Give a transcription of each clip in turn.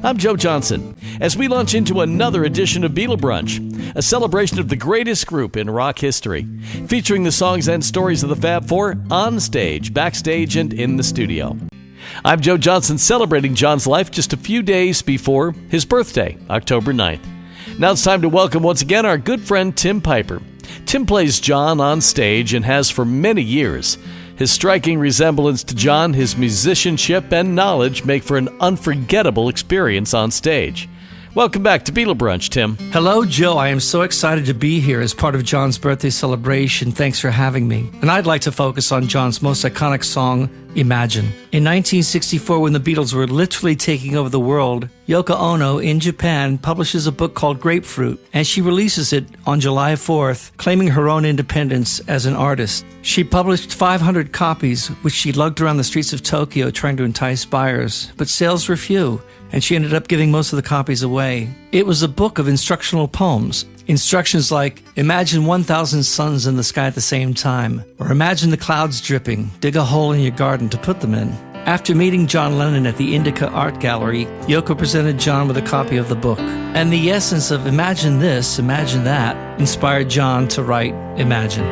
I'm Joe Johnson, as we launch into another edition of Beatle Brunch, a celebration of the greatest group in rock history, featuring the songs and stories of the Fab Four on stage, backstage, and in the studio. I'm Joe Johnson, celebrating John's life just a few days before his birthday, October 9th. Now it's time to welcome once again our good friend Tim Piper. Tim plays John on stage and has for many years. His striking resemblance to John, his musicianship, and knowledge make for an unforgettable experience on stage. Welcome back to Beatle Brunch, Tim. Hello, Joe. I am so excited to be here as part of John's birthday celebration. Thanks for having me. And I'd like to focus on John's most iconic song, Imagine. In 1964, when the Beatles were literally taking over the world, Yoko Ono in Japan publishes a book called Grapefruit, and she releases it on July 4th, claiming her own independence as an artist. She published 500 copies, which she lugged around the streets of Tokyo trying to entice buyers, but sales were few, and she ended up giving most of the copies away. It was a book of instructional poems. Instructions like, imagine 1,000 suns in the sky at the same time, or imagine the clouds dripping, dig a hole in your garden to put them in. After meeting John Lennon at the Indica Art Gallery, Yoko presented John with a copy of the book. And the essence of imagine this, imagine that, inspired John to write Imagine.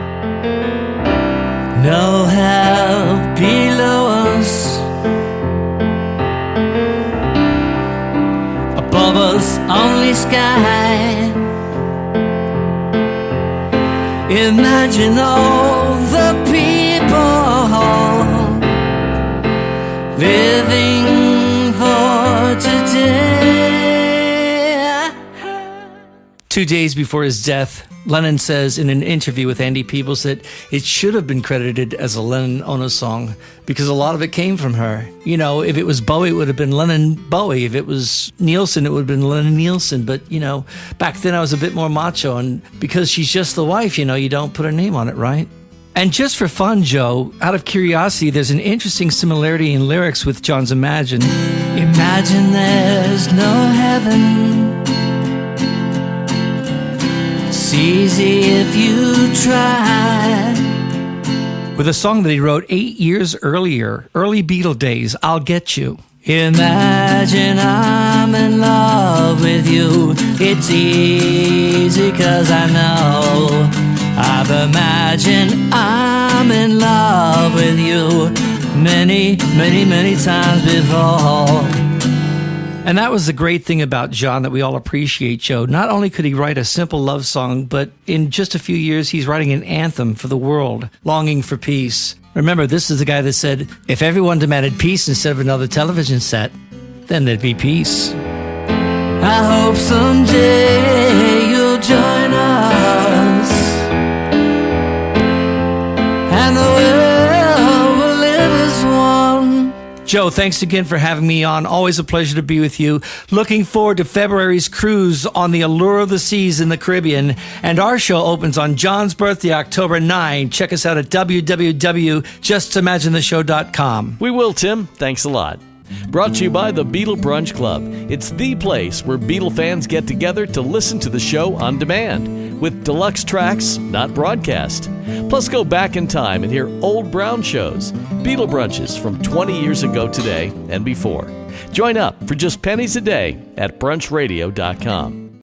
No help below us, above us only sky. Imagine all the people living for today. 2 days before his death, Lennon says in an interview with Andy Peebles that it should have been credited as a Lennon-Ono song because a lot of it came from her. You know, if it was Bowie, it would have been Lennon-Bowie. If it was Nielsen, it would have been Lennon-Nielsen. But, you know, back then I was a bit more macho, and because she's just the wife, you know, you don't put her name on it, right? And just for fun, Joe, out of curiosity, there's an interesting similarity in lyrics with John's Imagine. Imagine there's no heaven. It's easy if you try. With a song that he wrote 8 years earlier, early Beatle days, I'll Get You. Imagine I'm in love with you. It's easy 'cause I know I've imagined I'm in love with you many, many, many times before. And that was the great thing about John that we all appreciate, Joe. Not only could he write a simple love song, but in just a few years, he's writing an anthem for the world, longing for peace. Remember, this is the guy that said, if everyone demanded peace instead of another television set, then there'd be peace. I hope someday you'll join us, and the world will live as one. Joe, thanks again for having me on. Always a pleasure to be with you. Looking forward to February's cruise on the Allure of the Seas in the Caribbean. And our show opens on John's birthday, October 9. Check us out at www.justimaginetheshow.com. We will, Tim. Thanks a lot. Brought to you by the Beatle Brunch Club. It's the place where Beatle fans get together to listen to the show on demand, with deluxe tracks not broadcast. Plus, go back in time and hear old Brown shows, Beatle Brunches from 20 years ago today and before. Join up for just pennies a day at brunchradio.com.